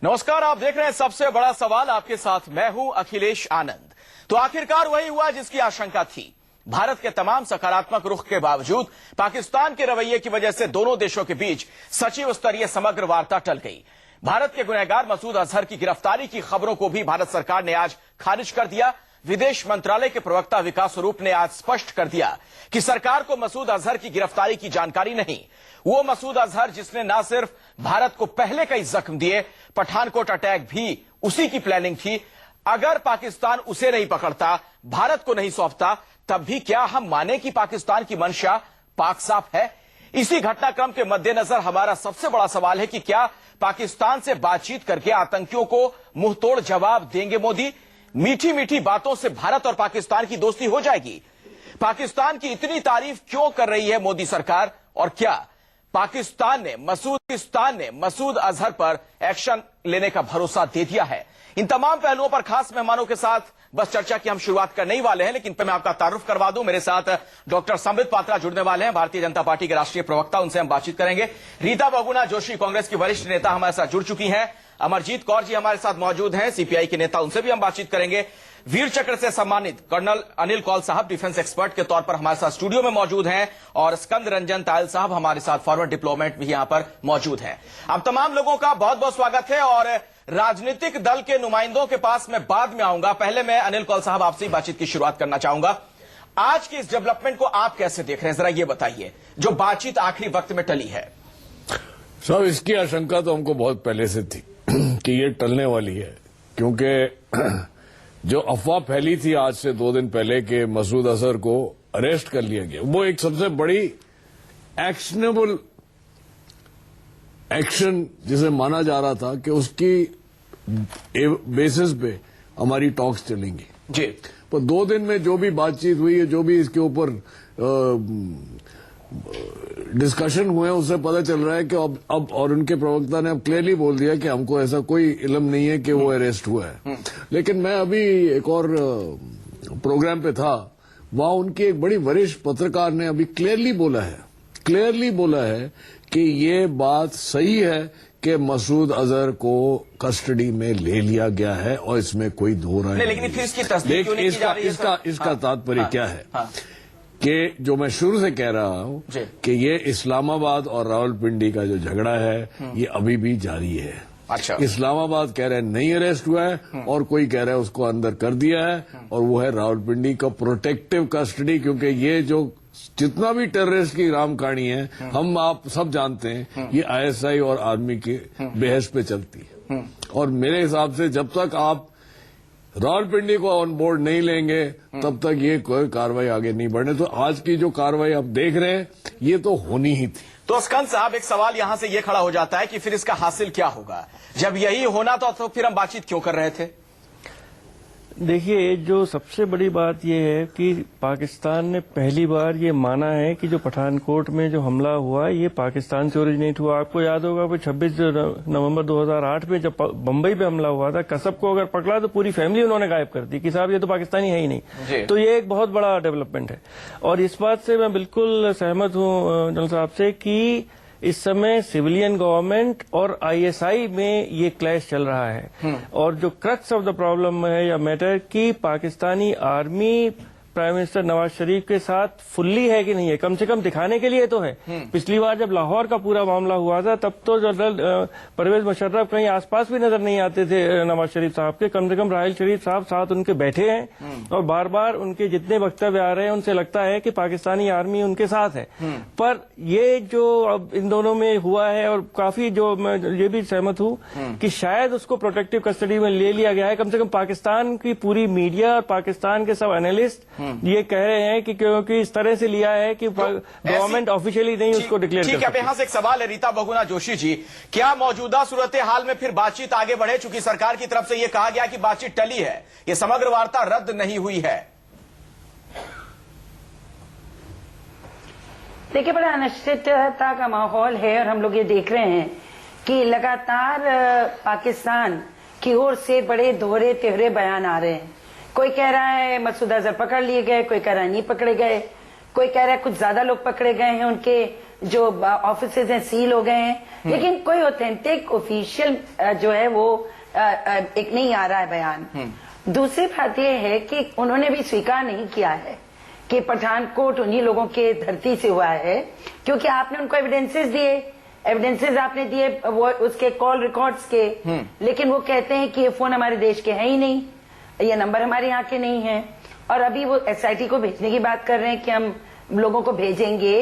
नमस्कार, आप देख रहे हैं सबसे बड़ा सवाल। आपके साथ मैं हूं अखिलेश आनंद। तो आखिरकार वही हुआ जिसकी आशंका थी। भारत के तमाम सकारात्मक रुख के बावजूद पाकिस्तान के रवैये की वजह से दोनों देशों के बीच सचिव स्तरीय समग्र वार्ता टल गई। भारत के गुनहगार मसूद अजहर की गिरफ्तारी की खबरों को भी भारत सरकार ने आज खारिज कर दिया। विदेश मंत्रालय के प्रवक्ता विकास स्वरूप ने आज स्पष्ट कर दिया कि सरकार को मसूद अजहर की गिरफ्तारी की जानकारी नहीं। वो मसूद अजहर जिसने न सिर्फ भारत को पहले कई जख्म दिए, पठानकोट अटैक भी उसी की प्लानिंग थी। अगर पाकिस्तान उसे नहीं पकड़ता, भारत को नहीं सौंपता, तब भी क्या हम माने कि पाकिस्तान की मंशा पाक साफ है? इसी घटनाक्रम के मद्देनजर हमारा सबसे बड़ा सवाल है कि क्या पाकिस्तान से बातचीत करके आतंकियों को मुंहतोड़ जवाब देंगे मोदी? मीठी मीठी बातों से भारत और पाकिस्तान की दोस्ती हो जाएगी? पाकिस्तान की इतनी तारीफ क्यों कर रही है मोदी सरकार? और क्या पाकिस्तान ने मसूद अजहर पर एक्शन लेने का भरोसा दे दिया है? इन तमाम पहलुओं पर खास मेहमानों के साथ बस चर्चा की हम शुरुआत करने ही वाले हैं, लेकिन मैं आपका तारुफ करवा दूं। मेरे साथ डॉक्टर संबित पात्रा जुड़ने वाले हैं, भारतीय जनता पार्टी के राष्ट्रीय प्रवक्ता, उनसे हम बातचीत करेंगे। रीता बहुगुणा जोशी, कांग्रेस की वरिष्ठ नेता, हमारे साथ जुड़ चुकी हैं। अमरजीत कौर जी हमारे साथ मौजूद हैं, सीपीआई के नेता, उनसे भी हम बातचीत करेंगे। वीर चक्र से सम्मानित कर्नल अनिल कौल साहब डिफेंस एक्सपर्ट के तौर पर हमारे साथ स्टूडियो में मौजूद हैं, और स्कंद रंजन तायल साहब हमारे साथ फॉरवर्ड डिप्लोमेट भी यहां पर मौजूद हैं। अब तमाम लोगों का बहुत बहुत स्वागत है, और राजनीतिक दल के नुमाइंदों के पास मैं बाद में आऊंगा। पहले मैं अनिल कौल साहब आपसे बातचीत की शुरुआत करना चाहूंगा। आज की इस डेवलपमेंट को आप कैसे देख रहे हैं, जरा ये बताइए, जो बातचीत आखिरी वक्त में टली है। साहब, इसकी आशंका तो हमको बहुत पहले से थी कि ये टलने वाली है, क्योंकि जो अफवाह फैली थी आज से 2 दिन पहले कि मसूद अजहर को अरेस्ट कर लिया गया, वो एक सबसे बड़ी एक्शनेबल एक्शन जिसे माना जा रहा था कि उसकी बेसिस पे हमारी टॉक्स चलेंगी जी। पर 2 दिन में जो भी बातचीत हुई है, जो भी इसके ऊपर डिस्कशन हुए हैं, उससे पता चल रहा है कि अब और उनके प्रवक्ता ने अब क्लियरली बोल दिया कि हमको ऐसा कोई इल्म नहीं है कि वो अरेस्ट हुआ है। लेकिन मैं अभी एक और प्रोग्राम पे था, वहां उनकी एक बड़ी वरिष्ठ पत्रकार ने अभी क्लियरली बोला है कि ये बात सही है कि मसूद अजहर को कस्टडी में ले लिया गया है और इसमें कोई दो राय नहीं। लेकिन फिर इसकी तस्दीक क्यों नहीं की जा रही है? इसका तात्पर्य क्या है कि जो मैं शुरू से कह रहा हूं कि ये इस्लामाबाद और रावलपिंडी का जो झगड़ा है ये अभी भी जारी है। अच्छा। इस्लामाबाद कह रहे हैं नहीं अरेस्ट हुआ है, और कोई कह रहा है उसको अंदर कर दिया है, और वो है रावलपिंडी का प्रोटेक्टिव कस्टडी, क्योंकि ये जो जितना भी टेररिस्ट की राम कहानी है, हम आप सब जानते हैं, ये आईएसआई और आर्मी के बेहस पे चलती है। और मेरे हिसाब से जब तक आप रावलपिंडी को ऑन बोर्ड नहीं लेंगे, तब तक ये कोई कार्रवाई आगे नहीं बढ़ने। तो आज की जो कार्रवाई आप देख रहे हैं, ये तो होनी ही थी। तो स्कंद साहब, एक सवाल यहां से ये खड़ा हो जाता है कि फिर इसका हासिल क्या होगा? जब यही होना तो फिर हम बातचीत क्यों कर रहे थे? देखिए, जो सबसे बड़ी बात यह है कि पाकिस्तान ने पहली बार ये माना है कि जो पठानकोट में जो हमला हुआ ये पाकिस्तान से ओरिजिनेट हुआ। आपको याद होगा कि 26 नवंबर 2008 में जब बंबई पे हमला हुआ था, कसब को अगर पकड़ा तो पूरी फैमिली उन्होंने गायब कर दी कि साहब ये तो पाकिस्तानी है ही नहीं। तो ये एक बहुत बड़ा डेवलपमेंट है, और इस बात से मैं बिल्कुल सहमत हूं जनरल साहब से कि इस समय सिविलियन गवर्नमेंट और आईएसआई में ये क्लैश चल रहा है। और जो क्रक्स ऑफ द प्रॉब्लम है या मैटर कि Pakistani army prime minister Nawaz Sharif के साथ फुल्ली है कि नहीं है, कम से कम दिखाने के लिए तो है। पिछली बार जब लाहौर का पूरा मामला हुआ था, तब तो जनरल परवेज मुशर्रफ कहीं आसपास भी नजर नहीं आते थे नवाज शरीफ साहब के। कम से कम राहिल शरीफ साहब साथ उनके बैठे हैं, और बार बार उनके जितने वक्तव्य आ रहे हैं उनसे लगता है कि पाकिस्तानी आर्मी उनके साथ है। पर ये जो अब इन दोनों में हुआ है, और काफी जो मैं ये भी सहमत हूं कि शायद उसको प्रोटेक्टिव कस्टडी में ले लिया गया है। कम से कम पाकिस्तान की पूरी मीडिया और पाकिस्तान के सब एनालिस्ट ये कह रहे हैं कि क्योंकि इस तरह से लिया है कि गवर्नमेंट ऑफिशियली नहीं उसको डिक्लेयर ठीक है। अब यहां से एक सवाल है रीता बहुगुणा जोशी जी, क्या मौजूदा सूरत हाल में फिर बातचीत आगे बढ़े? चूंकि सरकार की तरफ से यह कहा गया कि बातचीत टली है, ये समग्र वार्ता रद्द नहीं हुई है। देखिए, बड़ा अनिश्चितता का माहौल है, और हम लोग ये देख रहे हैं कि लगातार पाकिस्तान की ओर से बड़े दोहरे तिहरे बयान आ रहे हैं। कोई कह रहा है मसूद अजहर पकड़ लिए गए, कोई कह रहा है नहीं पकड़े गए, कोई कह रहा है कुछ ज्यादा लोग पकड़े गए हैं, उनके जो ऑफिसेज हैं सील हो गए हैं, लेकिन कोई ऑथेंटिक ऑफिशियल जो है वो एक नहीं आ रहा है बयान। दूसरी बात यह है कि उन्होंने भी स्वीकार नहीं किया है कि पठानकोट उन्हीं लोगों के धरती से हुआ है, क्योंकि आपने उनको एविडेंसेस आपने दिए वो उसके कॉल रिकॉर्ड्स के, लेकिन वो कहते हैं कि ये फोन हमारे देश के हैं ही नहीं, ये नंबर हमारे यहाँ के नहीं है, और अभी वो SIT को भेजने की बात कर रहे हैं कि हम लोगों को भेजेंगे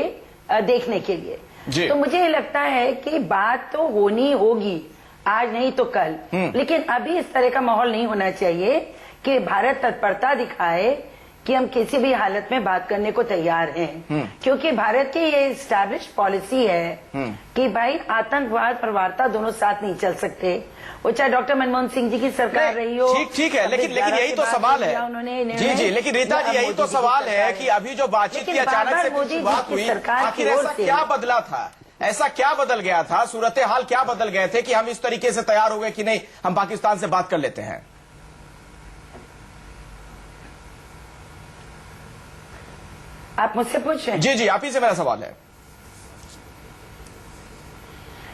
देखने के लिए। तो मुझे लगता है कि बात तो होनी होगी, आज नहीं तो कल, लेकिन अभी इस तरह का माहौल नहीं होना चाहिए कि भारत तत्परता दिखाए कि हम किसी भी हालत में बात करने को तैयार हैं, क्योंकि भारत की ये एस्टैब्लिश पॉलिसी है कि भाई आतंकवाद और वार्ता दोनों साथ नहीं चल सकते, वो चाहे डॉक्टर मनमोहन सिंह जी की सरकार रही हो। ठीक है, लेकिन यही तो सवाल है जी, लेकिन रीता जी यही तो सवाल है कि अभी जो बातचीत की अचानक से बात हुई, आखिर ऐसा क्या बदला था, ऐसा क्या बदल गया था, सूरत हाल क्या बदल गए थे कि हम इस तरीके से तैयार हो गए कि नहीं हम पाकिस्तान से बात कर लेते हैं? आप मुझसे पूछ रहे हैं? जी, आप ही से मेरा सवाल है।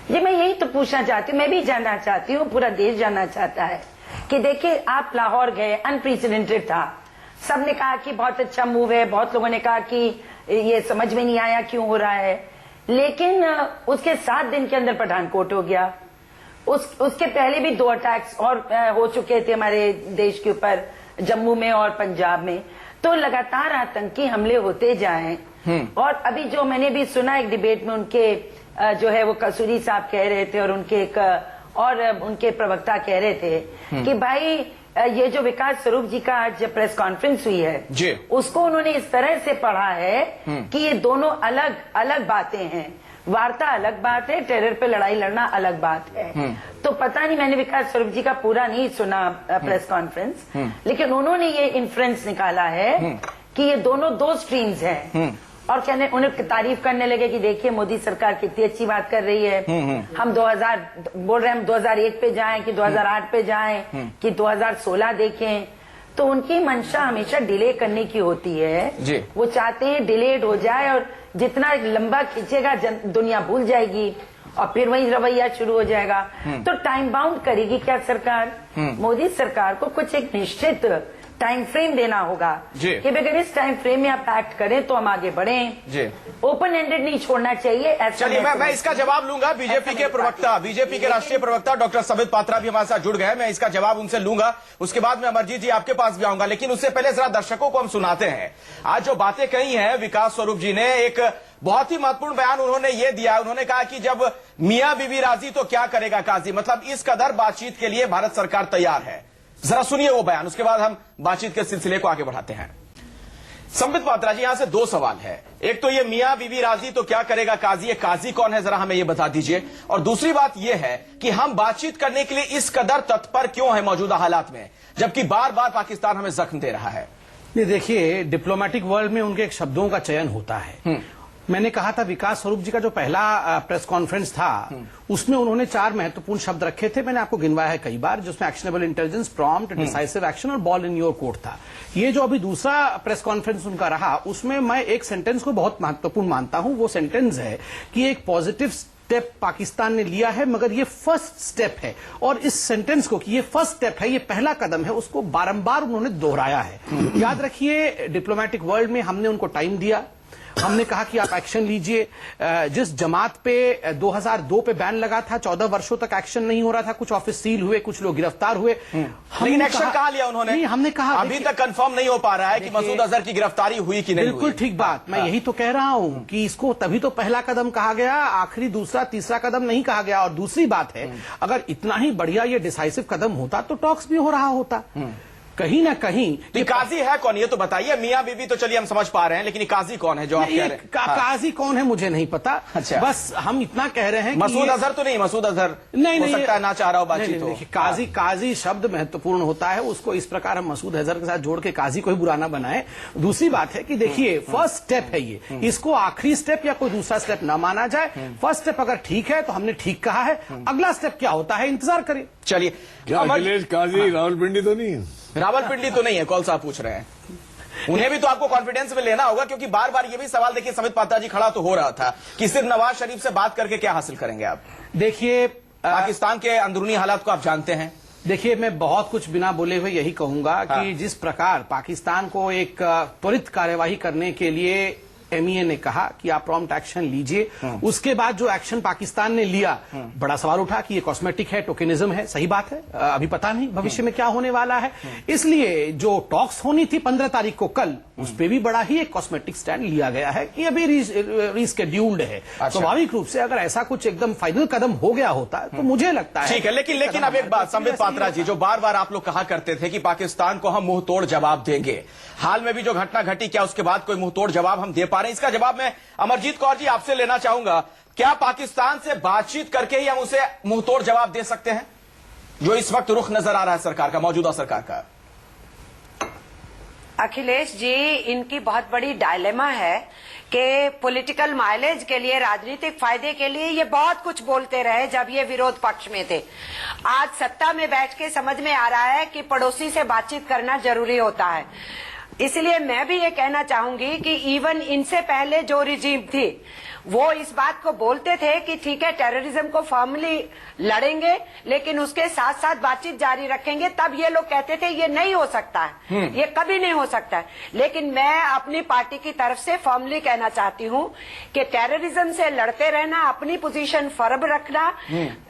जी, मैं यही तो पूछना चाहती हूँ, मैं भी जानना चाहती हूँ, पूरा देश जानना चाहता है कि देखिए आप लाहौर गए, अनप्रेसिडेंटेड था, सबने कहा कि बहुत अच्छा मूव है, बहुत लोगों ने कहा कि ये समझ में नहीं आया क्यों हो रहा है, लेकिन उसके 7 दिन के अंदर पठानकोट हो गया। उसके पहले भी 2 अटैक्स और हो चुके थे हमारे देश के ऊपर, जम्मू में और पंजाब में। तो लगातार आतंकी हमले होते जाएं, और अभी जो मैंने भी सुना एक डिबेट में उनके जो है वो कसूरी साहब कह रहे थे और उनके प्रवक्ता कह रहे थे कि भाई ये जो विकास स्वरूप जी का आज प्रेस कॉन्फ्रेंस हुई है उसको उन्होंने इस तरह से पढ़ा है कि ये दोनों अलग अलग बातें हैं, वार्ता अलग बात है, टेरर पे लड़ाई लड़ना अलग बात है। तो पता नहीं, मैंने विकास स्वरूप जी का पूरा नहीं सुना प्रेस कॉन्फ्रेंस, लेकिन उन्होंने ये इन्फ्रेंस निकाला है कि ये दोनों 2 स्ट्रीम्स हैं, और उन्हें तारीफ करने लगे कि देखिए मोदी सरकार कितनी अच्छी बात कर रही है, हम 2001 पे जाएं कि 2008 पे जाएं कि 2016 देखें। तो उनकी मंशा हमेशा डिले करने की होती है, वो चाहते हैं डिलेड हो जाए और जितना लंबा खींचेगा दुनिया भूल जाएगी और फिर वही रवैया शुरू हो जाएगा। तो टाइम बाउंड करेगी क्या सरकार? मोदी सरकार को कुछ एक निश्चित टाइम फ्रेम देना होगा कि अगर इस टाइम फ्रेम में आप एक्ट करें तो हम आगे बढ़ें, ओपन एंडेड नहीं छोड़ना चाहिए। चलिए मैं इसका जवाब लूंगा। बीजेपी के राष्ट्रीय प्रवक्ता डॉक्टर सबित पात्रा भी हमारे साथ जुड़ गए, मैं इसका जवाब उनसे लूंगा, उसके बाद में अमरजीत जी आपके पास भी आऊंगा, लेकिन उससे पहले जरा दर्शकों को हम सुनाते हैं आज जो बातें कही हैं विकास स्वरूप जी ने। एक बहुत ही महत्वपूर्ण बयान उन्होंने ये दिया, उन्होंने कहा कि जब मियां बीवी राजी तो क्या करेगा काजी, मतलब इस कदर बातचीत के लिए भारत सरकार तैयार है। जरा सुनिए वो बयान, उसके बाद हम बातचीत के सिलसिले को आगे बढ़ाते हैं। संबित पात्रा जी, यहां से 2 सवाल है, एक तो ये मियां बीवी राजी तो क्या करेगा काजी, ये काजी कौन है जरा हमें ये बता दीजिए, और दूसरी बात ये है कि हम बातचीत करने के लिए इस कदर तत्पर क्यों है मौजूदा हालात में, जबकि बार बार पाकिस्तान हमें जख्म दे रहा है। नहीं, देखिए डिप्लोमेटिक वर्ल्ड में उनके शब्दों का चयन होता है। मैंने कहा था विकास स्वरूप जी का जो पहला प्रेस कॉन्फ्रेंस था उसमें उन्होंने 4 महत्वपूर्ण शब्द रखे थे, मैंने आपको गिनवाया है कई बार, जिसमें actionable intelligence, prompt, decisive action और बॉल इन योर कोर्ट था। ये जो अभी दूसरा प्रेस कॉन्फ्रेंस उनका रहा उसमें मैं एक सेंटेंस को बहुत महत्वपूर्ण मानता हूं, वो सेंटेंस है कि एक पॉजिटिव स्टेप पाकिस्तान ने लिया है मगर ये फर्स्ट स्टेप है, और इस सेंटेंस को कि ये फर्स्ट स्टेप है, ये पहला कदम है, उसको बारंबार उन्होंने दोहराया है। याद रखिए डिप्लोमेटिक वर्ल्ड में हमने उनको टाइम दिया, हमने कहा कि आप एक्शन लीजिए। जिस जमात पे 2002 पे बैन लगा था 14 वर्षों तक एक्शन नहीं हो रहा था, कुछ ऑफिस सील हुए, कुछ लोग गिरफ्तार हुए, लेकिन एक्शन कहाँ लिया उन्होंने? नहीं, हमने कहा अभी तक कंफर्म नहीं हो पा रहा है कि मसूद अजहर की गिरफ्तारी हुई कि नहीं। बिल्कुल ठीक बात, मैं यही तो कह रहा हूं कि इसको तभी तो पहला कदम कहा गया, आखिरी दूसरा तीसरा कदम नहीं कहा गया। और दूसरी बात है अगर इतना ही बढ़िया ये डिसाइसिव कदम होता तो टॉक्स भी हो रहा होता। कहीं ना कहीं काजी है कौन ये तो बताइए। मियां बीबी तो चलिए हम समझ पा रहे हैं, लेकिन काजी कौन है जो आप कह रहे हैं? काजी कौन है मुझे नहीं पता। अच्छा। बस हम इतना कह रहे हैं मसूद अजहर तो नहीं, मसूद अजहर नहीं हो सकता है ना चाह रहा हो बातचीत हो। काजी शब्द महत्वपूर्ण होता है, उसको इस प्रकार हम मसूद अजहर के साथ जोड़ के काजी को ही बुरा ना बनाए। दूसरी बात है कि देखिए फर्स्ट स्टेप है ये, इसको आखिरी स्टेप या कोई दूसरा स्टेप ना माना जाए। फर्स्ट स्टेप अगर ठीक है तो हमने ठीक कहा है, अगला स्टेप क्या होता है इंतजार करें। चलिए, क्या अखिलेश काजी रावलपिंडी तो नहीं है? रावलपिंडी तो नहीं है, कौन सा पूछ रहे हैं? उन्हें भी तो आपको कॉन्फिडेंस में लेना होगा, क्योंकि बार बार ये भी सवाल देखिए संबित पात्रा जी खड़ा तो हो रहा था कि सिर्फ नवाज शरीफ से बात करके क्या हासिल करेंगे आप। देखिए पाकिस्तान के अंदरूनी हालात को आप जानते हैं। देखिए, मैं बहुत कुछ बिना बोले हुए यही कहूंगा कि जिस प्रकार पाकिस्तान को एक त्वरित कार्यवाही करने के लिए MEA ने कहा कि आप प्रॉम्प्ट एक्शन लीजिए, उसके बाद जो एक्शन पाकिस्तान ने लिया, बड़ा सवाल उठा कि ये कॉस्मेटिक है, टोकेनिज्म है। सही बात है, अभी पता नहीं भविष्य में क्या होने वाला है। इसलिए जो टॉक्स होनी थी 15 तारीख को कल, उस पर भी बड़ा ही एक कॉस्मेटिक स्टैंड लिया गया है कि अभी रीस्केड्यूल्ड है। स्वाभाविक रूप से अगर ऐसा कुछ एकदम फाइनल कदम हो गया होता है तो मुझे लगता है ठीक है। लेकिन अब एक बात संबित पात्रा जी, जो बार बार आप लोग कहा करते थे कि पाकिस्तान को हम मुंह तोड़ जवाब देंगे, हाल में भी जो घटना घटी, क्या उसके बाद कोई मुंह तोड़ जवाब हम दे पा रहे हैं? इसका जवाब मैं अमरजीत कौर जी आपसे लेना चाहूंगा। क्या पाकिस्तान से बातचीत करके ही हम उसे मुंह तोड़ जवाब दे सकते हैं, जो इस वक्त रुख नजर आ रहा है सरकार का, मौजूदा सरकार का? अखिलेश जी, इनकी बहुत बड़ी डायलेमा है कि पॉलिटिकल माइलेज के लिए, राजनीतिक फायदे के लिए ये बहुत कुछ बोलते रहे जब ये विरोध पक्ष में थे। आज सत्ता में बैठ के समझ में आ रहा है कि पड़ोसी से बातचीत करना जरूरी होता है। इसलिए मैं भी ये कहना चाहूंगी कि इवन इनसे पहले जो रिजीम थी वो इस बात को बोलते थे कि ठीक है, टेररिज्म को फॉर्मली लड़ेंगे लेकिन उसके साथ साथ बातचीत जारी रखेंगे। तब ये लोग कहते थे ये नहीं हो सकता है, ये कभी नहीं हो सकता है। लेकिन मैं अपनी पार्टी की तरफ से फॉर्मली कहना चाहती हूं कि टेररिज्म से लड़ते रहना, अपनी पोजीशन फर्म रखना,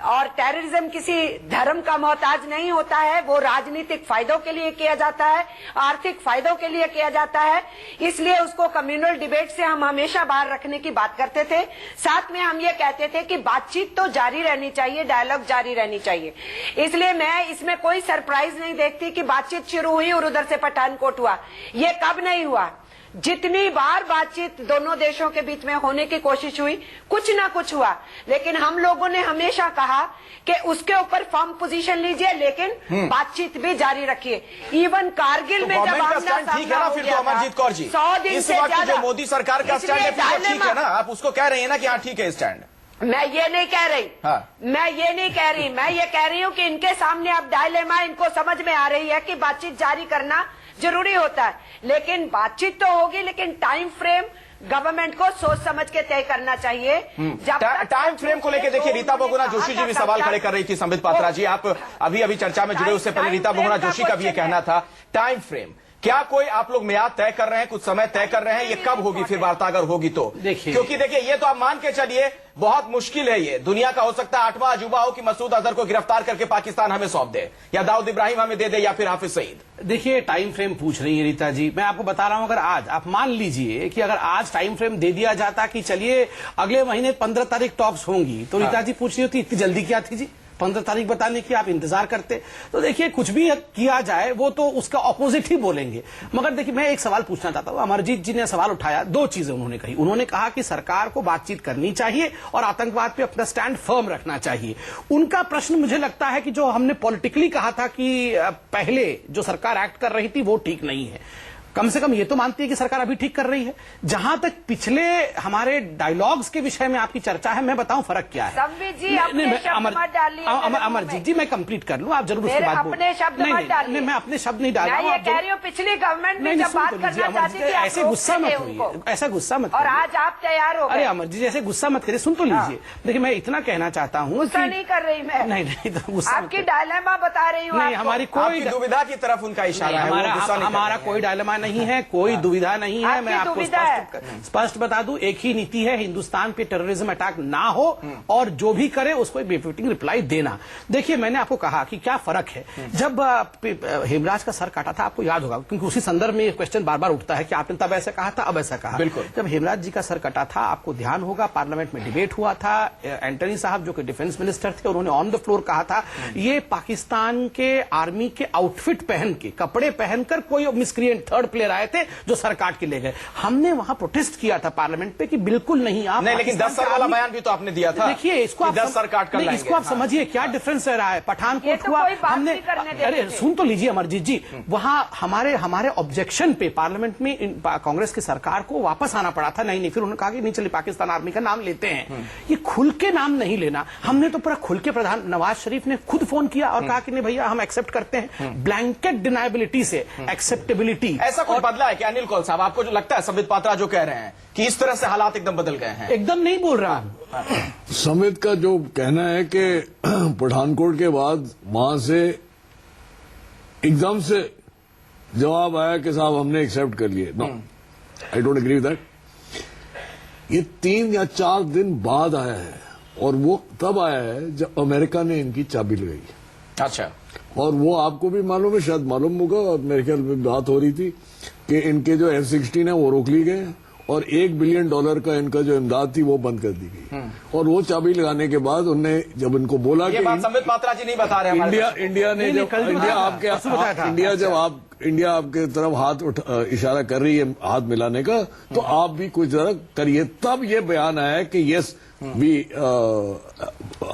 और टेररिज्म किसी धर्म का मोहताज नहीं होता है, वो राजनीतिक फायदों के लिए किया जाता है, आर्थिक फायदों के लिए किया जाता है। इसलिए उसको कम्युनल डिबेट से हम हमेशा बाहर रखने की बात करते थे। साथ में हम ये कहते थे कि बातचीत तो जारी रहनी चाहिए, डायलॉग जारी रहनी चाहिए। इसलिए मैं इसमें कोई सरप्राइज नहीं देखती कि बातचीत शुरू हुई और उधर से पठानकोट हुआ। ये कब नहीं हुआ, जितनी बार बातचीत दोनों देशों के बीच में होने की कोशिश हुई, कुछ ना कुछ हुआ। लेकिन हम लोगों ने हमेशा कहा कि उसके ऊपर फर्म पोजीशन लीजिए, लेकिन बातचीत भी जारी रखिए। इवन कारगिल में जब आमना सामना ठीक है ना, फिर तो अमरजीत कौर जी 100 दिन से वक्त ज्यादा जो मोदी सरकार का स्टैंड है, फिर तो ठीक है ना, आप उसको कह रहे हैं ना कि हाँ ठीक है स्टैंड। मैं ये नहीं कह रही, मैं ये नहीं कह रही, मैं ये कह रही हूँ कि इनके सामने अब डायलेमा इनको समझ में आ रही है कि बातचीत जारी करना जरूरी होता है। लेकिन बातचीत तो होगी, लेकिन टाइम फ्रेम गवर्नमेंट को सोच समझ के तय करना चाहिए। जब टाइम फ्रेम को लेकर देखिए रीता बहुगुणा जोशी जी भी सवाल खड़े कर रही थी। संबित पात्रा जी, आप अभी चर्चा में जुड़े, उससे पहले रीता बहुगुणा जोशी का भी ये कहना था, टाइम फ्रेम क्या कोई आप लोग मियाद तय कर रहे हैं, कुछ समय तय कर रहे हैं, ये कब होगी फिर वार्ता अगर होगी तो? क्योंकि देखिए ये तो आप मान के चलिए बहुत मुश्किल है, ये दुनिया का हो सकता है 8वां अजूबा हो कि मसूद अजहर को गिरफ्तार करके पाकिस्तान हमें सौंप दे, या दाऊद इब्राहिम हमें दे दे, या फिर हाफिज सईद। देखिए, टाइम फ्रेम पूछ रही है रीता जी, मैं आपको बता रहा हूं, अगर आज आप मान लीजिए कि अगर आज टाइम फ्रेम दे दिया जाता कि चलिए अगले महीने 15 तारीख टॉक्स होंगी, तो रीता जी पूछ रही होती इतनी जल्दी क्या थी जी 15 तारीख बताने की, आप इंतजार करते। तो देखिए, कुछ भी किया जाए वो तो उसका ऑपोजिट ही बोलेंगे। मगर देखिए, मैं एक सवाल पूछना चाहता हूं। अमरजीत जी ने सवाल उठाया, दो चीजें उन्होंने कही। उन्होंने कहा कि सरकार को बातचीत करनी चाहिए और आतंकवाद पे अपना स्टैंड फर्म रखना चाहिए। उनका प्रश्न मुझे लगता है कि जो हमने पॉलिटिकली कहा था कि पहले जो सरकार एक्ट कर रही थी वो ठीक नहीं है, कम से कम ये तो मानती है कि सरकार अभी ठीक कर रही है। जहां तक पिछले हमारे डायलॉग्स के विषय में आपकी चर्चा है, मैं बताऊं फर्क क्या है। अमरजीत जी, मैं कंप्लीट कर लूं, आप जरूर उसके बाद अपने शब्द मत डालिए। मैं अपने शब्द नहीं डाल रहा हूं। मैं ये कह रही हूं, पिछली गवर्नमेंट में जब बात करना चाहती थी, ऐसे गुस्सा मत होइए, ऐसा गुस्सा मत, और आज आप तैयार हो गए। अरे अमरजीत, ऐसे गुस्सा मत करिए, सुन तो लीजिए। देखिए, मैं इतना कहना चाहता हूँ, गुस्सा नहीं कर रही मैं, नहीं तो गुस्सा, आपकी डायलेमा बता रही हूँ। नहीं, हमारी कोई दुविधा की तरफ उनका इशारा है, हमारा कोई डायलेमा नहीं है, कोई दुविधा नहीं है। मैं आपको स्पष्ट बता दूं, एक ही नीति है, हिंदुस्तान पे टेररिज्म अटैक ना हो और जो भी करे उसको एक बेफिटिंग रिप्लाई देना। देखिए, मैंने आपको कहा कि क्या फर्क है। जब हेमराज का सर काटा था, आपको याद होगा, क्योंकि उसी संदर्भ में क्वेश्चन बार बार उठता है कि आपने तब ऐसा कहा था, अब ऐसा कहा। बिल्कुल। जब हेमराज जी का सर कटा था, आपको ध्यान होगा, पार्लियामेंट में डिबेट हुआ था। एंटनी साहब जो कि डिफेंस मिनिस्टर थे, उन्होंने ऑन द फ्लोर कहा था ये पाकिस्तान के आर्मी के आउटफिट पहन के, कपड़े पहनकर कोई मिसक्रिएंट थर्ड प्लेयर आए थे जो सर काट के ले गए। हमने वहां प्रोटेस्ट किया था पार्लियामेंट पे कि बिल्कुल नहीं, आप नहीं, लेकिन 10 सर वाला बयान भी तो आपने दिया था। देखिए, इसको आप 10 सर काट कर इसको आप समझिए क्या डिफरेंस रह रहा है। पठानकोट हुआ, हमने, अरे सुन तो लीजिए अमरजीत जी, वहां हमारे ऑब्जेक्शन पे पार्लियामेंट में कांग्रेस की सरकार को वापस आना पड़ा था। नहीं, फिर उन्होंने कहा कि नहीं चलिए पाकिस्तान आर्मी का नाम लेते हैं। ये खुल के नाम नहीं लेना, हमने तो पूरा खुल के, प्रधान नवाज शरीफ ने खुद फोन किया और कहा कि नहीं भैया हम एक्सेप्ट करते हैं। ब्लैंकेट डिनायबिलिटी से एक्सेप्टेबिलिटी, ऐसा कुछ बदला है कि अनिल कौल साहब, आपको जो लगता है संबित पात्रा जो कह रहे हैं कि इस तरह से हालात एकदम बदल गए हैं? एकदम नहीं बोल रहा हूं। संबित का जो कहना है कि पठानकोट के बाद वहां से एकदम से जवाब आया कि साहब हमने एक्सेप्ट कर लिए, no, I don't agree with that. ये 3 या 4 दिन बाद आया है, और वो तब आया है जब अमेरिका ने इनकी चाबी लगाई। अच्छा। और वो आपको भी मालूम है, शायद मालूम होगा, और मेरे ख्याल में बात हो रही थी कि इनके जो F-16 है वो रोक ली गए, और $1 बिलियन का इनका जो इमदाद थी वो बंद कर दी गई। और वो चाबी लगाने के बाद उन्होंने जब इनको बोला ये कि बात संबित पात्रा जी नहीं बता रहे हमारे इंडिया ने जब इंडिया आपके तरफ हाथ इशारा कर रही है हाथ मिलाने का, तो आप भी कुछ जरा करिए, तब ये बयान आया कि yes we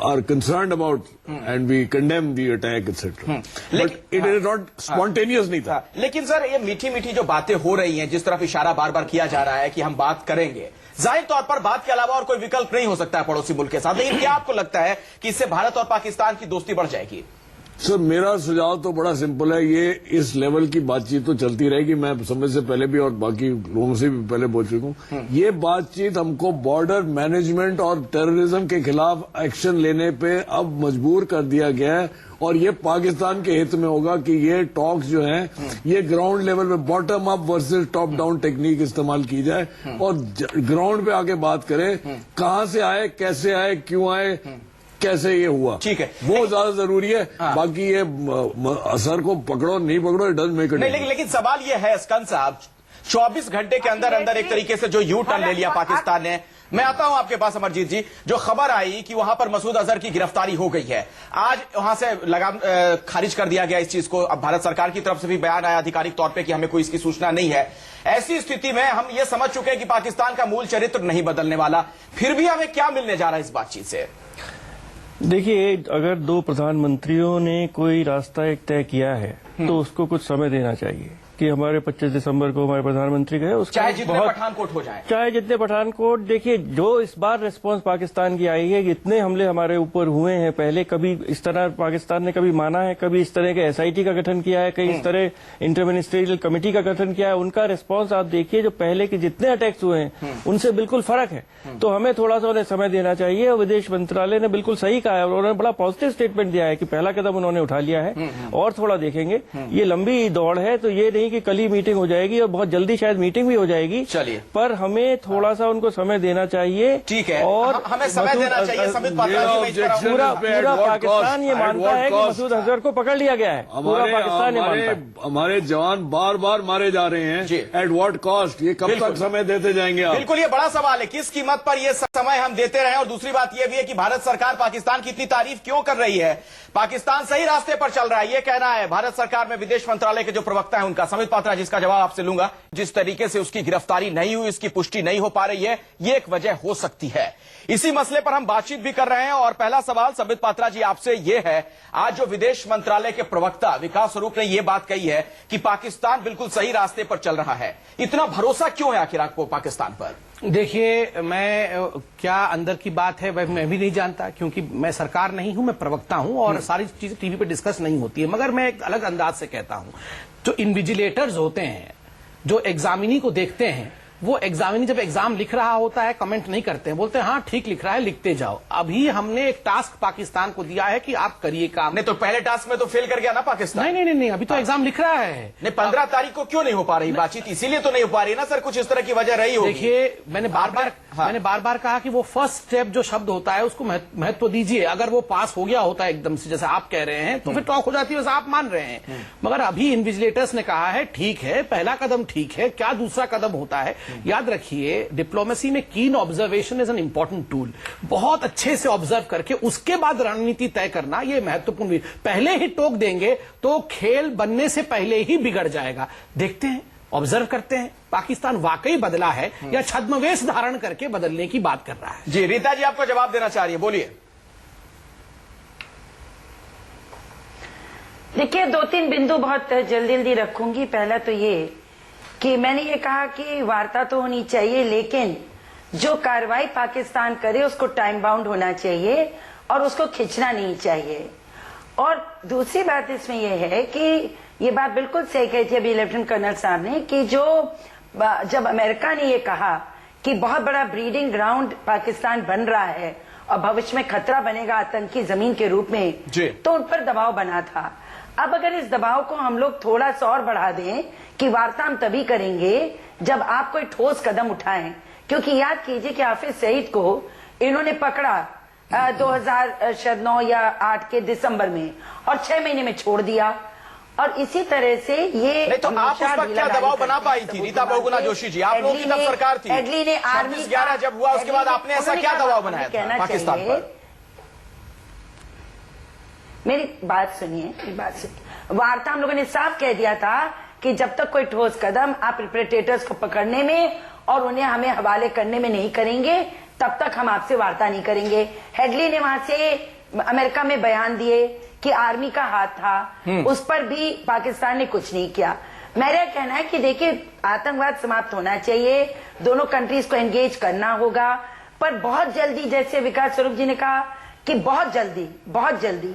are concerned about and we condemn the attack etcetera, but it is not spontaneous नहीं था। लेकिन सर ये मीठी मीठी जो बातें हो रही हैं, जिस तरफ इशारा बार बार किया जा रहा है कि हम बात करेंगे, जाहिर तौर पर बात के अलावा और कोई विकल्प नहीं हो सकता है पड़ोसी मुल्क के साथ, लेकिन क्या आपको लगता है कि इससे भारत और पाकिस्तान की दोस्ती बढ़ जाएगी? सर मेरा सुझाव तो बड़ा सिंपल है, ये इस लेवल की बातचीत तो चलती रहेगी। मैं समय से पहले भी और बाकी लोगों से भी पहले बोल चुका हूं, ये बातचीत हमको बॉर्डर मैनेजमेंट और टेररिज्म के खिलाफ एक्शन लेने पे अब मजबूर कर दिया गया है, और ये पाकिस्तान के हित में होगा कि ये टॉक्स जो हैं ये ग्राउंड लेवल पे bottom up versus top down technique इस्तेमाल की जाए, और ग्राउंड पे आके बात करें कहां से आए, कैसे आए, क्यों आए, कैसे ये हुआ, ठीक है, वो ज्यादा जरूरी है। बाकी ये असर को पकड़ो नहीं पकड़ो, it doesn't make a difference. लेकिन सवाल ये है स्कंद साहब, 24 घंटे के अंदर अंदर एक तरीके से जो यू टर्न ले लिया पाकिस्तान ने। मैं आता हूं आपके पास अमरजीत जी, जो खबर आई कि वहां पर मसूद अजहर की गिरफ्तारी हो गई है, आज वहां से लगाम खारिज कर दिया गया इस चीज को। अब भारत सरकार की तरफ से भी बयान आया आधिकारिक तौर पे कि हमें कोई इसकी सूचना नहीं है। ऐसी स्थिति में हम ये समझ चुके हैं कि पाकिस्तान का मूल चरित्र नहीं बदलने वाला, फिर भी हमें क्या मिलने जा रहा है इस बातचीत से? देखिए, अगर 2 प्रधानमंत्रियों ने कोई रास्ता एक तय किया है तो उसको कुछ समय देना चाहिए कि हमारे 25 दिसंबर को हमारे प्रधानमंत्री गए, उसका चाहे जितने पठानकोट हो जाए, चाहे जितने पठानकोट। देखिए, जो इस बार रिस्पांस पाकिस्तान की आई है, इतने हमले हमारे ऊपर हुए हैं, पहले कभी इस तरह पाकिस्तान ने कभी माना है, कभी इस तरह के SIT का गठन किया है, कई इस तरह इंटर मिनिस्ट्रियल कमेटी का गठन किया है, उनका रिस्पांस आप देखिए जो पहले के जितने अटैक्स हुए हैं उनसे बिल्कुल फर्क है। तो हमें थोड़ा सा उन्हें समय देना चाहिए, और विदेश मंत्रालय ने बिल्कुल सही कहा है, और उन्होंने बड़ा पॉजिटिव स्टेटमेंट दिया है कि पहला कदम उन्होंने उठा लिया है, और थोड़ा देखेंगे। ये लंबी दौड़ है, तो ये नहीं कि कल ही मीटिंग हो जाएगी, और बहुत जल्दी शायद मीटिंग भी हो जाएगी। चलिए, पर हमें थोड़ा सा उनको समय देना चाहिए। ठीक है, और हमें समय देना चाहिए। संबित पात्रा जी, पूरा पाकिस्तान ये मानता है कि मसूद अजहर को पकड़ लिया गया है, पूरा पाकिस्तान ये मानता है। हमारे जवान बार बार मारे जा रहे हैं, एट व्हाट कॉस्ट? ये कब तक समय देते जाएंगे आप? बिल्कुल, ये बड़ा सवाल है, किस कीमत पर ये समय हम देते रहे। और दूसरी बात यह भी है कि भारत सरकार पाकिस्तान की इतनी तारीफ क्यों कर रही है? पाकिस्तान सही रास्ते पर चल रहा है, ये कहना है भारत सरकार में विदेश मंत्रालय के जो प्रवक्ता है उनका। संबित पात्रा, जिसका जवाब आपसे लूंगा, जिस तरीके से उसकी गिरफ्तारी नहीं हुई, इसकी पुष्टि नहीं हो पा रही है, ये एक वजह हो सकती है। इसी मसले पर हम बातचीत भी कर रहे हैं, और पहला सवाल संबित पात्रा जी आपसे ये है, आज जो विदेश मंत्रालय के प्रवक्ता विकास स्वरूप ने यह बात कही है कि पाकिस्तान बिल्कुल सही रास्ते पर चल रहा है, इतना भरोसा क्यों है आखिर आपको पाकिस्तान पर? देखिए, मैं क्या अंदर की बात है वह मैं भी नहीं जानता, क्योंकि मैं सरकार नहीं हूं, मैं प्रवक्ता हूं, और सारी चीजें टीवी पे डिस्कस नहीं होती है। मगर मैं एक अलग अंदाज से कहता हूं, जो इन्विजिलेटर्स होते हैं, जो एग्जामिनी को देखते हैं, वो एग्जामिनी जब एग्जाम लिख रहा होता है कमेंट नहीं करते हैं, बोलते हैं हाँ ठीक लिख रहा है, लिखते जाओ। अभी हमने एक टास्क पाकिस्तान को दिया है कि आप करिए काम। नहीं तो पहले टास्क में तो फेल कर गया ना पाकिस्तान। नहीं, अभी तो एग्जाम लिख रहा है। नहीं, 15 तारीख को क्यों नहीं हो पा रही बातचीत? इसीलिए तो नहीं हो पा रही ना सर, कुछ इस तरह की वजह रही होगी। देखिए, मैंने बार बार कहा कि वो फर्स्ट स्टेप जो शब्द होता है उसको महत्व दीजिए। अगर वो पास हो गया होता है एकदम से, जैसे आप कह रहे हैं, तो फिर टॉक हो जाती है, वैसे आप मान रहे हैं। मगर अभी इन्विजिलेटर्स ने कहा है ठीक है, पहला कदम ठीक है, क्या दूसरा कदम होता है? याद रखिए, डिप्लोमेसी में कीन observation is an important tool. बहुत अच्छे से ऑब्जर्व करके उसके बाद रणनीति तय करना, यह महत्वपूर्ण। पहले ही टोक देंगे तो खेल बनने से पहले ही बिगड़ जाएगा। देखते हैं, ऑब्जर्व करते हैं, पाकिस्तान वाकई बदला है या छद्मवेश धारण करके बदलने की बात कर रहा है। जी, रीता जी आपको जवाब देना चाह रही है, बोलिए। देखिए, 2-3 बिंदु बहुत जल्दी रखूंगी। पहला तो ये कि मैंने ये कहा कि वार्ता तो होनी चाहिए, लेकिन जो कार्रवाई पाकिस्तान करे उसको टाइम बाउंड होना चाहिए और उसको खींचना नहीं चाहिए। और दूसरी बात इसमें यह है कि ये बात बिल्कुल सही कही थी अभी लेफ्टिनेंट कर्नल साहब ने कि जब अमेरिका ने ये कहा कि बहुत बड़ा ब्रीडिंग ग्राउंड पाकिस्तान बन रहा है और भविष्य में खतरा बनेगा आतंकी जमीन के रूप में, तो उन पर दबाव बना था। अब अगर इस दबाव को हम लोग थोड़ा सा और बढ़ा दें कि वार्ता हम तभी करेंगे जब आप कोई ठोस कदम उठाएं, क्योंकि याद कीजिए कि हाफिज सईद को इन्होंने पकड़ा 2009 या 8 के दिसंबर में और 6 महीने में छोड़ दिया। और इसी तरह से ये नहीं तो आप उस पर क्या दबाव बना पाई थी रीता बहुगुणा जोशी जी? आप लोगों की तब सरकार थी, एडली ने आर्मी 26/11 जब हुआ उसके बाद आपने ऐसा क्या दबाव बनाया था पाकिस्तान पर? मेरी बात सुनिए, वार्ता हम लोगों ने साफ कह दिया था कि जब तक कोई ठोस कदम आप रिप्रेटेटर्स को पकड़ने में और उन्हें हमें हवाले करने में नहीं करेंगे तब तक हम आपसे वार्ता नहीं करेंगे। हेडली ने वहां से अमेरिका में बयान दिए कि आर्मी का हाथ था, उस पर भी पाकिस्तान ने कुछ नहीं किया। मेरा कहना है कि देखिए आतंकवाद समाप्त होना चाहिए, दोनों कंट्रीज को एंगेज करना होगा, पर बहुत जल्दी, जैसे विकास स्वरूप जी ने कहा कि बहुत जल्दी,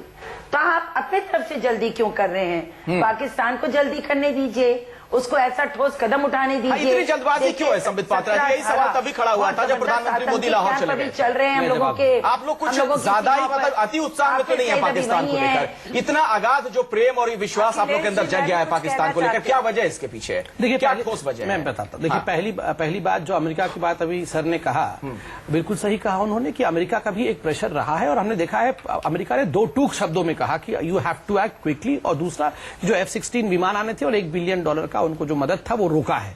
तो आप अपनी तरफ से जल्दी क्यों कर रहे हैं? पाकिस्तान को जल्दी करने दीजिए, उसको ऐसा ठोस कदम उठाने दीजिए। इतनी जल्दबाजी क्यों है संबित पात्रा जी? यही सवाल तभी खड़ा हुआ था जब प्रधानमंत्री मोदी लाहौर चले गए। चल रहे हैं हम लोगों के, आप लोग कुछ ज्यादा ही मतलब अति उत्साह में तो नहीं है पाकिस्तान को लेकर? इतना अगाध जो प्रेम और विश्वास आप लोग के अंदर जग गया है पाकिस्तान को लेकर, क्या वजह है इसके पीछे? देखिए क्या ठोस वजह है? मैं बताता हूं। देखिए पहली बात जो अमेरिका की बात अभी सर ने कहा, बिल्कुल सही कहा उन्होंने कि अमेरिका का भी एक प्रेशर रहा है और हमने देखा है अमेरिका ने 2 टूक शब्दों में कहा कि you have to act quickly, और दूसरा जो F-16 विमान आने थे और $1 बिलियन का उनको जो मदद था वो रोका है।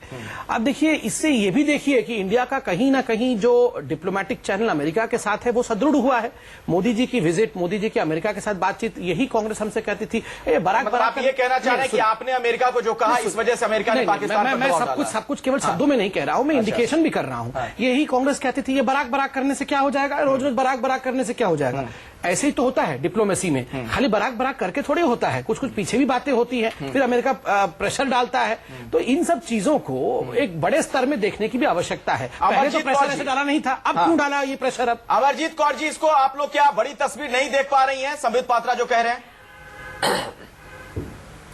अब देखिए इससे ये भी देखिए कि इंडिया का कहीं ना कहीं जो डिप्लोमेटिक चैनल अमेरिका के साथ है वो सुदृढ़ हुआ है। मोदी जी की विजिट, मोदी जी की अमेरिका के साथ बातचीत, यही कांग्रेस हमसे कहती थी मतलब आप ये कहना चाह रहे हैं कि आपने अमेरिका को जो कहा इस वजह से अमेरिका ने पाकिस्तान पर दबाव डाला? मैं सब कुछ केवल शब्दों में नहीं कह रहा हूं, मैं इंडिकेशन भी कर रहा हूं। यही कांग्रेस कहती थी ये बराक करने से क्या हो जाएगा, रोज रोज बराक करने से क्या हो जाएगा। ऐसे ही तो होता है डिप्लोमेसी में, खाली बराक करके थोड़े होता है, कुछ पीछे भी बातें होती है, फिर अमेरिका प्रेशर डालता है। तो इन सब चीजों को एक बड़े स्तर में देखने की भी आवश्यकता है। पहले तो प्रेशर ऐसे डाला नहीं था, अब क्यों डाला ये प्रेशर? अब अमरजीत कौर जी, इसको आप लोग क्या बड़ी तस्वीर नहीं देख पा रही हैं संबित पात्रा जो कह रहे हैं?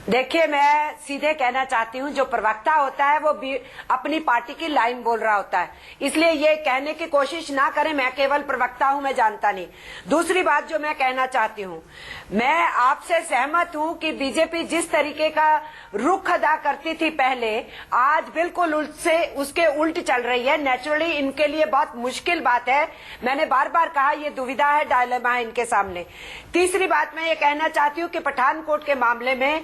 देखिए मैं सीधे कहना चाहती हूँ, जो प्रवक्ता होता है वो भी अपनी पार्टी की लाइन बोल रहा होता है, इसलिए ये कहने की कोशिश ना करें मैं केवल प्रवक्ता हूँ, मैं जानता नहीं। दूसरी बात जो मैं कहना चाहती हूँ, मैं आपसे सहमत हूँ कि बीजेपी जिस तरीके का रुख अदा करती थी पहले, आज बिल्कुल उसके उल्ट चल रही है। नेचुरली इनके लिए बहुत मुश्किल बात है, मैंने बार बार कहा ये दुविधा है, डायलेमा है इनके सामने। तीसरी बात मैं ये कहना चाहती हूँ कि पठानकोट के मामले में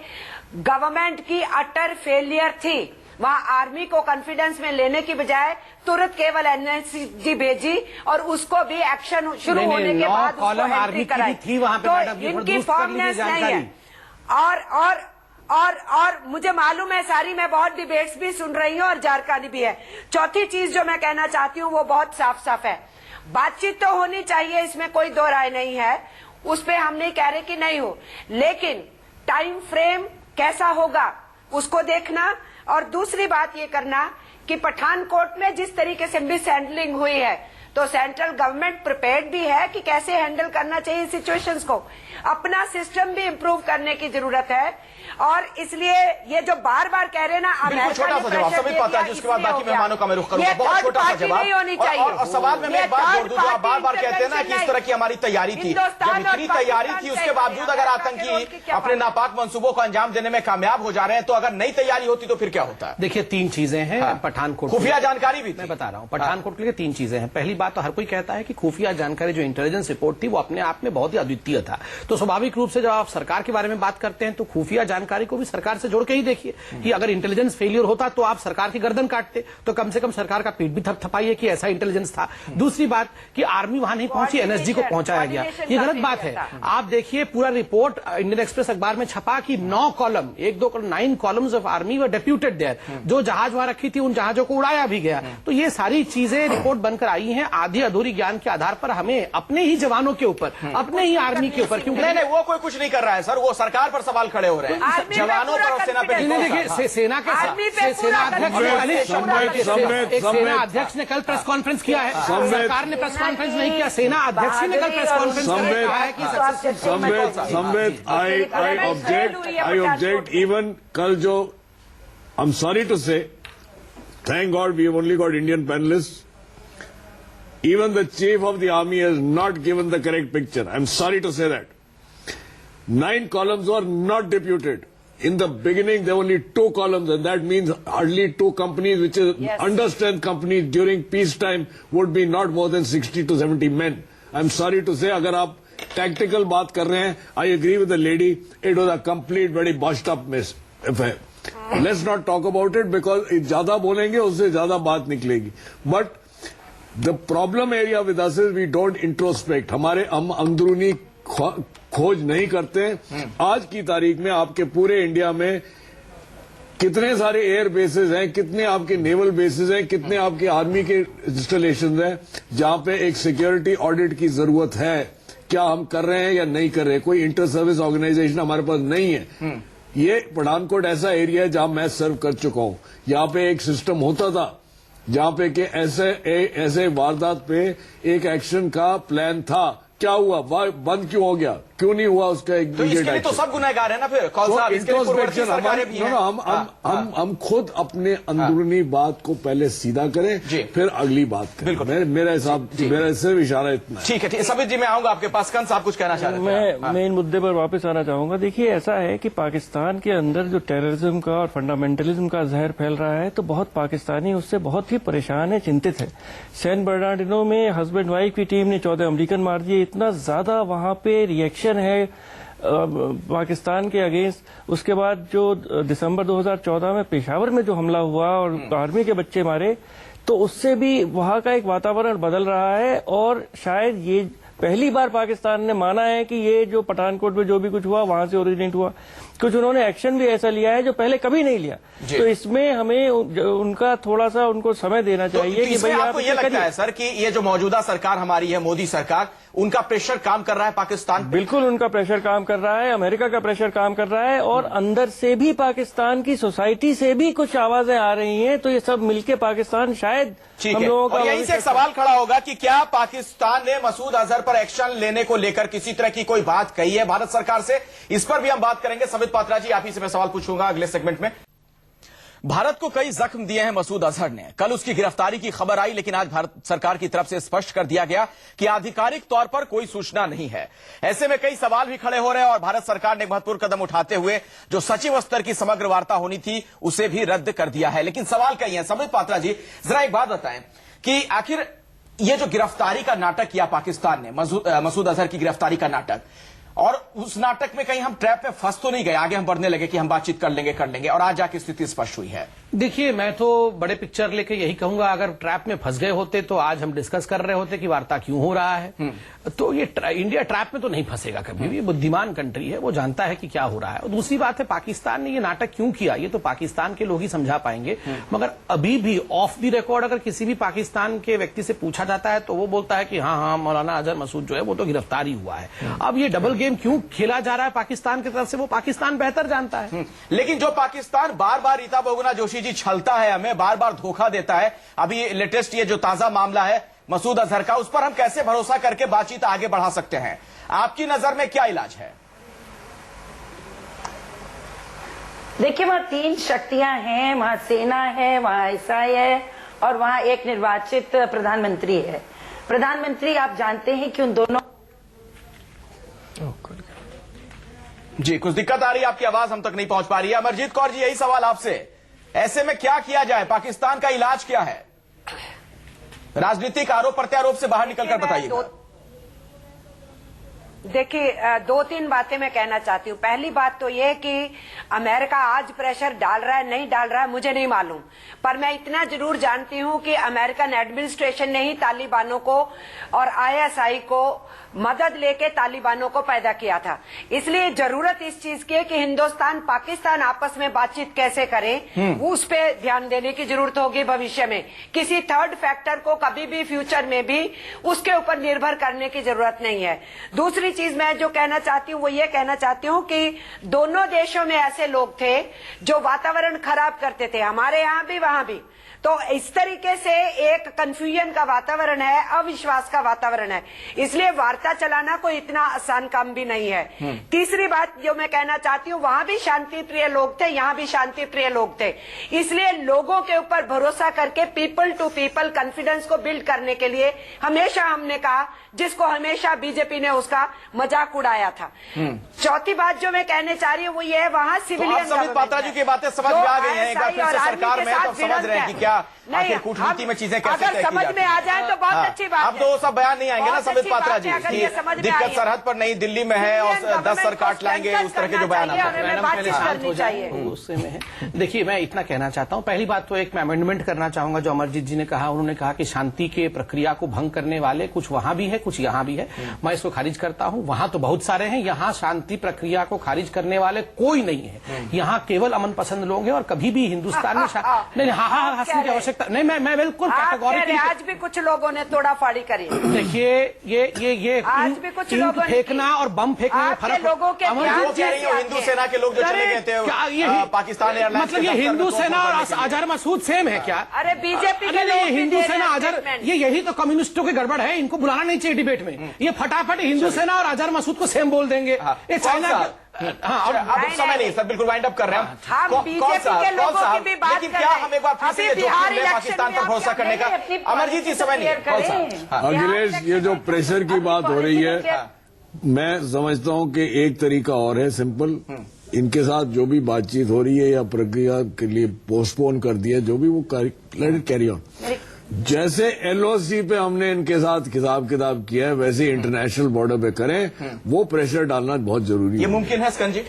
गवर्नमेंट की अटर फेलियर थी। वहां आर्मी को कॉन्फिडेंस में लेने की बजाय तुरंत केवल एनएसजी भेजी और उसको भी एक्शन शुरू होने के बाद उसको एंट्री कराई। तो इनकी फॉर्मनेस नहीं है। और मुझे मालूम है सारी, मैं बहुत डिबेट्स भी सुन रही हूँ और जानकारी भी है। चौथी चीज जो मैं कहना चाहती हूँ वो बहुत साफ है, बातचीत तो होनी चाहिए, इसमें कोई दो राय नहीं है, उस पर हम नहीं कह रहे कि नहीं हो, लेकिन टाइम फ्रेम कैसा होगा उसको देखना। और दूसरी बात ये करना कि पठानकोट में जिस तरीके से मिस हैंडलिंग हुई है, तो सेंट्रल गवर्नमेंट प्रिपेयर्ड भी है कि कैसे हैंडल करना चाहिए सिचुएशंस को। अपना सिस्टम भी इम्प्रूव करने की जरूरत है। और इसलिए ये जो बार बार कह रहे हैं ना, छोटा सा जवाब संबित पात्रा जी, उसके बाद बाकी मेहमानों का मैं रुख करूंगा। बहुत छोटा सा जवाब नहीं होनी चाहिए। और सवाल में मैं एक बात जोड़ दूं, जो आप बार बार कहते हैं ना कि इस तरह की हमारी तैयारी थी, जब इतनी तैयारी थी उसके बावजूद अगर आतंकी अपने नापाक मंसूबों को अंजाम देने में कामयाब हो जा रहे हैं, तो अगर नई तैयारी होती तो फिर क्या होता है? देखिए 3 चीजें हैं पठानकोट, खुफिया जानकारी भी मैं बता रहा हूं। पठानकोट के लिए 3 चीजें हैं। पहली बात तो हर कोई कहता है कि खुफिया जानकारी जो इंटेलिजेंस रिपोर्ट थी वो अपने आप में बहुत ही अद्वितीय था। तो स्वाभाविक रूप से जब आप सरकार के बारे में बात करते हैं तो खुफिया जानकारी को भी सरकार से जोड़ के ही देखिए कि अगर इंटेलिजेंस फेलियर होता तो आप सरकार की गर्दन काटते, तो कम से कम सरकार का पीठ भी थपथपाइए कि ऐसा इंटेलिजेंस था। दूसरी बात कि आर्मी वहां नहीं पहुंची, एनएसजी को पहुंचाया गया, ये गलत बात है। आप देखिए पूरा रिपोर्ट इंडियन एक्सप्रेस अखबार में छपा कि 9 column, 9 columns of army were deputed there, जो जहाज वहां रखी थी उन जहाजों को उड़ाया भी गया। तो ये सारी चीजें रिपोर्ट बनकर आई हैं। आधी अधूरी ज्ञान के आधार पर हमें अपने ही जवानों के ऊपर, अपने ही आर्मी के ऊपर, क्योंकि नहीं वो कोई कुछ नहीं कर रहा है सर, वो सरकार पर सवाल खड़े हो रहे हैं, जवानों पर और सेना पे नहीं। देखिए सेना के सेना अध्यक्ष ने कल प्रेस कॉन्फ्रेंस किया है, सरकार ने प्रेस कॉन्फ्रेंस नहीं किया, सेना अध्यक्ष ने कल प्रेस कॉन्फ्रेंस किया है कि संवेद आई ऑब्जेक्ट इवन कल जो I'm sorry to say, thank God we have only got Indian panelists. Even the chief of the army has not given the correct picture. I'm sorry to say that. 9 columns were not deputed. In the beginning, there were only 2 columns, and that means hardly 2 companies, which is understrength companies during peacetime, would be not more than 60 to 70 men. I'm sorry to say, अगर आप tactical बात कर रहे हैं, I agree with the lady. It was a complete, very botched up mess affair. Let's not talk about it because ज्यादा बोलेंगे उससे ज्यादा बात निकलेगी. But the problem area with us is we don't introspect. हम अंदरूनी खोज नहीं करते. आज की तारीख में आपके पूरे इंडिया में कितने सारे एयर बेसेस हैं, कितने आपके नेवल बेसेस हैं, कितने आपके आर्मी के इंस्टॉलेशन हैं जहां पे एक सिक्योरिटी ऑडिट की जरूरत है. क्या हम कर रहे हैं या नहीं कर रहे हैं? कोई इंटर सर्विस ऑर्गेनाइजेशन हमारे पास नहीं है. ये पठानकोट ऐसा एरिया है जहां मैं सर्व कर चुका हूं. यहां पे एक सिस्टम होता था जहां पे कि ऐसे वारदात पे एक एक्शन का प्लान था. क्या हुआ? बंद क्यों हो गया? क्यों नहीं हुआ उसका एक तो इसके लिए तो सब गुनहगार है ना फिर कौन सा हम खुद अपने अंदरूनी बात को पहले सीधा करें फिर अगली बात करें. मेरा हिसाब मेरा सिर्फ इशारा इतना है. ठीक है. सभी जी मैं आऊंगा आपके पास. कंस आप कुछ कहना चाह रहे हैं? मैं इन मुद्दे पर वापस आना चाहूंगा. देखिए ऐसा है कि पाकिस्तान के अंदर जो टेररिज्म का और फंडामेंटलिज्म का जहर फैल रहा है तो बहुत पाकिस्तानी उससे बहुत ही परेशान है, चिंतित है. सैन बर्नार्डिनो में हस्बैंड वाइफ की टीम ने 14 अमेरिकन मार दिए. इतना ज्यादा वहां पे रिएक्शन है पाकिस्तान के अगेंस्ट. उसके बाद जो दिसंबर 2014 में पेशावर में जो हमला हुआ और आर्मी के बच्चे मारे तो उससे भी वहां का एक वातावरण बदल रहा है. और शायद ये पहली बार पाकिस्तान ने माना है कि ये जो पठानकोट में जो भी कुछ हुआ वहां से ओरिजिनेट हुआ. कुछ उन्होंने एक्शन भी ऐसा लिया है जो पहले कभी नहीं लिया. तो इसमें हमें उनका थोड़ा सा उनको समय देना चाहिए कि भाई आपको ये लगता है सर कि ये जो मौजूदा सरकार हमारी है, मोदी सरकार, उनका प्रेशर काम कर रहा है पाकिस्तान पे? बिल्कुल उनका प्रेशर काम कर रहा है, अमेरिका का प्रेशर काम कर रहा है और अंदर से भी पाकिस्तान की सोसाइटी से भी कुछ आवाजें आ रही हैं. तो ये सब मिलके पाकिस्तान शायद हम लोगों का. और यहीं से एक सवाल खड़ा होगा कि क्या पाकिस्तान ने मसूद अजहर पर एक्शन लेने को लेकर किसी तरह की कोई बात कही है भारत सरकार से? इस पर भी हम बात करेंगे. समित पात्रा जी, आप ही से मैं सवाल पूछूंगा अगले सेगमेंट में. भारत को कई जख्म दिए हैं मसूद अजहर ने. कल उसकी गिरफ्तारी की खबर आई लेकिन आज भारत सरकार की तरफ से स्पष्ट कर दिया गया कि आधिकारिक तौर पर कोई सूचना नहीं है. ऐसे में कई सवाल भी खड़े हो रहे हैं और भारत सरकार ने महत्वपूर्ण कदम उठाते हुए जो सचिव स्तर की समग्र वार्ता होनी थी उसे भी रद्द कर दिया है. लेकिन सवाल कई है. समित पात्रा जी, जरा एक बात बताएं कि आखिर ये जो गिरफ्तारी का नाटक किया पाकिस्तान ने, मसूद अजहर की गिरफ्तारी का नाटक, और उस नाटक में कहीं हम ट्रैप में फंस तो नहीं गए? आगे हम बढ़ने लगे कि हम बातचीत कर लेंगे और आज जाके स्थिति स्पष्ट हुई है. देखिए, मैं तो बड़े पिक्चर लेके यही कहूंगा, अगर ट्रैप में फंस गए होते तो आज हम डिस्कस कर रहे होते कि वार्ता क्यों हो रहा है. तो ये इंडिया ट्रैप में तो नहीं फंसेगा कभी भी. बुद्धिमान कंट्री है, वो जानता है कि क्या हो रहा है. और दूसरी बात है, पाकिस्तान ने ये नाटक क्यों किया ये तो पाकिस्तान के लोग ही समझा पाएंगे. मगर अभी भी ऑफ द रिकॉर्ड अगर किसी भी पाकिस्तान के व्यक्ति से पूछा जाता है तो वो बोलता है कि हाँ मौलाना अजहर मसूद जो है वो तो गिरफ्तार ही हुआ है. अब ये डबल गेम क्यों खेला जा रहा है पाकिस्तान की तरफ से, वो पाकिस्तान बेहतर जानता है. लेकिन जो पाकिस्तान बार बार रीता बहुगुणा जोशी जी छलता है, हमें बार बार धोखा देता है. अभी लेटेस्ट ये जो ताजा मामला है मसूद अजहर का, उस पर हम कैसे भरोसा करके बातचीत आगे बढ़ा सकते हैं? आपकी नजर में क्या इलाज है? देखिए, वहां 3 शक्तियां हैं. वहां सेना है, वहां ISI है और वहां एक निर्वाचित प्रधानमंत्री है. प्रधानमंत्री आप जानते हैं कि उन दोनों जी कुछ दिक्कत आ रही है, आपकी आवाज हम तक नहीं पहुंच पा रही है. अमरजीत कौर जी, यही सवाल आपसे. ऐसे में क्या किया जाए? पाकिस्तान का इलाज क्या है? राजनीतिक आरोप प्रत्यारोप से बाहर निकलकर बताइएगा. देखिए, 2-3 बातें मैं कहना चाहती हूँ। पहली बात तो ये कि अमेरिका आज प्रेशर डाल रहा है नहीं डाल रहा है मुझे नहीं मालूम, पर मैं इतना जरूर जानती हूँ कि अमेरिकन एडमिनिस्ट्रेशन ने ही तालिबानों को और आईएसआई को मदद लेके तालिबानों को पैदा किया था। इसलिए जरूरत इस चीज की है कि हिंदुस्तान पाकिस्तान आपस में बातचीत कैसे करें, उस पे ध्यान देने की जरूरत होगी भविष्य में। किसी थर्ड फैक्टर को कभी भी फ्यूचर में भी उसके ऊपर निर्भर करने की जरूरत नहीं है। दूसरी चीज मैं जो कहना चाहती हूँ वो ये कहना चाहती हूँ कि दोनों देशों में ऐसे लोग थे जो वातावरण खराब करते थे, हमारे यहाँ भी वहां भी। तो इस तरीके से एक कंफ्यूजन का वातावरण है, अविश्वास का वातावरण है, इसलिए वार्ता चलाना कोई इतना आसान काम भी नहीं है। तीसरी बात जो मैं कहना चाहती हूँ, वहां भी शांति प्रिय लोग थे, यहाँ भी शांति प्रिय लोग थे, इसलिए लोगों के ऊपर भरोसा करके पीपल टू पीपल कॉन्फिडेंस को बिल्ड करने के लिए हमेशा हमने कहा, जिसको हमेशा बीजेपी ने उसका मजाक उड़ाया था। चौथी बात जो मैं कहने चाह रही हूँ वो ये है, वहां सिविलियन संबित पात्रा जी की बातें समझ में आ गई हैं, एक बार फिर से सरकार में है तो समझ रहे हैं कि क्या आखिर कूटनीति में चीजें कैसे अगर समझ में आ जाए तो बहुत अच्छी बात है। अब तो वो सब बयान नहीं आएंगे ना संबित पात्रा जी की दिक्कत सरहद पर नहीं दिल्ली में है और 10 सर काट लाएंगे, उस तरह के जो बयान आते हैं। पहले शांत हो जाए, उससे में है। देखिए, मैं इतना कहना चाहता हूं, पहली बात तो एक मैं अमेंडमेंट करना चाहूंगा जो अमरजीत जी ने कहा। उन्होंने कहा कि शांति के प्रक्रिया को भंग करने वाले कुछ वहां भी है कुछ यहां भी है। मैं इसको खारिज करता हूं। वहां तो बहुत सारे हैं, यहां शांति प्रक्रिया को खारिज करने वाले कोई नहीं है। यहां केवल अमन पसंद लोग हैं और कभी भी हिंदुस्तान में नहीं हंसने की आवश्यकता नहीं। मैं बिल्कुल कैटेगोरिकली, आज भी कुछ लोगों ने तोड़ा फाड़ी करी। देखिए, ये आज भी कुछ लोगों ने फेंकना और बम फेंकने में फर्क। लोगों के हिंदू सेना के लोग जो चले गए थे पाकिस्तान एयरलाइंस, मतलब ये हिंदू सेना और अजहर मसूद सेम है क्या? अरे बीजेपी के लोग हिंदू सेना अजहर, ये यही तो कम्युनिस्टों की गड़बड़ है, इनको बुलाना नहीं चाहिए डिबेट में। ये फटाफट हिंदू सेना और अजहर मसूद को सेम बोल देंगे। ये चाइना अब समय नहीं सर, बिल्कुल वाइंड अप कर रहे हैं हम बीजेपी के लोगों की भी बात लेकिन क्या हम एक बार फिर से जोखिम लें पाकिस्तान पर भरोसा करने का? अमरजीत जी समय नहीं। अखिलेश, ये जो प्रेशर की बात हो रही है, मैं समझता हूं कि एक तरीका और है सिंपल, इनके साथ जो भी बातचीत हो रही है या प्रक्रिया के लिए पोस्टपोन कर दिया, जो भी वो लेट इट कैरी ऑन। जैसे एलओसी पे हमने इनके साथ हिसाब किताब किया है, वैसे इंटरनेशनल बॉर्डर पे करें। वो प्रेशर डालना बहुत जरूरी है। ये मुमकिन है स्कंजी?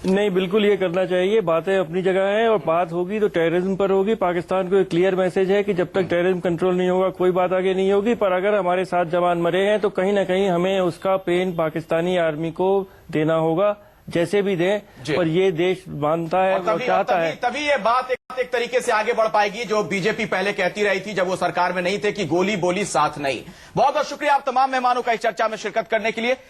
नहीं, बिल्कुल ये करना चाहिए। बातें अपनी जगह हैं और बात होगी तो टेररिज्म पर होगी। पाकिस्तान को एक क्लियर मैसेज है कि जब तक टेररिज्म कंट्रोल नहीं होगा कोई बात आगे नहीं होगी। पर अगर हमारे साथ जवान मरे हैं तो कहीं ना कहीं हमें उसका पेन पाकिस्तानी आर्मी को देना होगा, जैसे भी दें, पर ये देश मानता है और चाहता है। तभी ये बात एक तरीके से आगे बढ़ पाएगी जो बीजेपी पहले कहती रही थी जब वो सरकार में नहीं थे कि गोली बोली साथ नहीं। बहुत बहुत शुक्रिया आप तमाम मेहमानों का इस चर्चा में शिरकत करने के लिए।